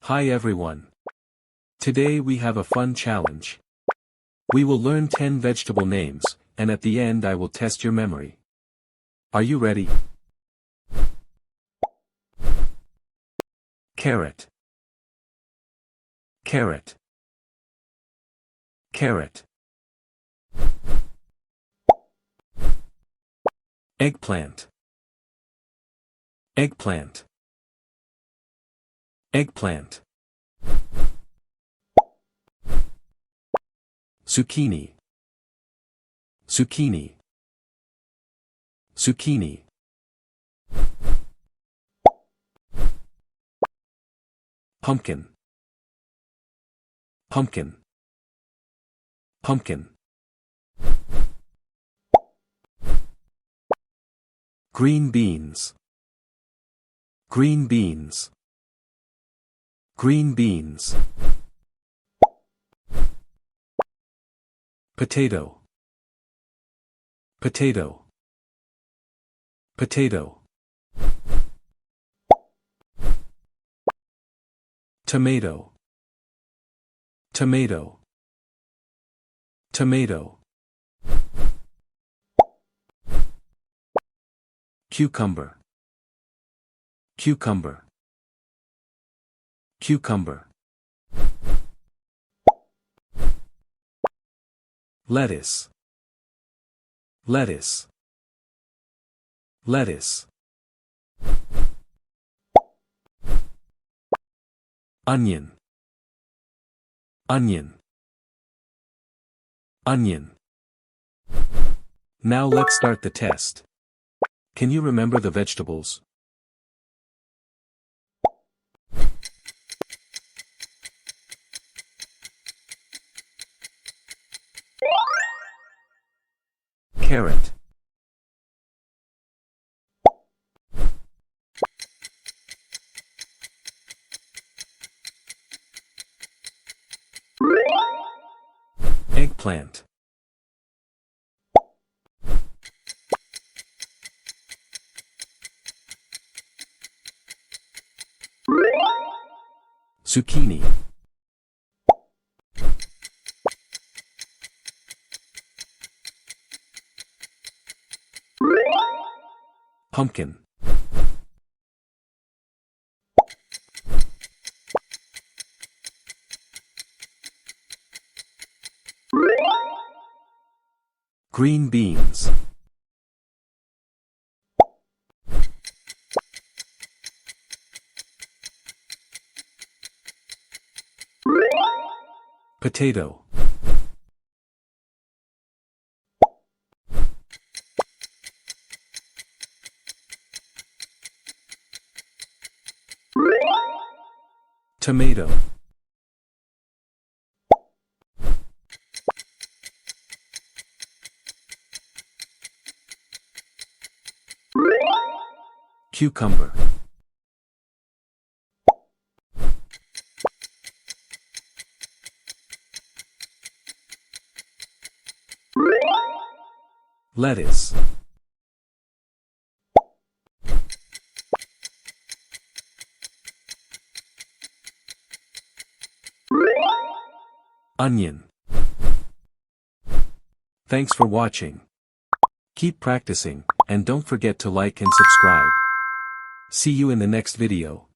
Hi everyone. Today we have a fun challenge. We will learn 10 vegetable names, and at the end I will test your memory. Are you ready? Carrot. Carrot. Carrot. Eggplant. Eggplant. Eggplant. Zucchini. Zucchini. Zucchini. Pumpkin. Pumpkin. Pumpkin. Green beans. Green beans. Green beans. Potato. Potato. Potato. Tomato. Tomato. Tomato. Cucumber. Cucumber. Cucumber. Lettuce. Lettuce. Lettuce. Onion. Onion. Onion. Now let's start the test. Can you remember the vegetables? Carrot. Eggplant. Zucchini. Pumpkin. Green beans. Potato. Tomato. Cucumber. Lettuce. Onion. Thanks for watching. Keep practicing, and don't forget to like and subscribe. See you in the next video.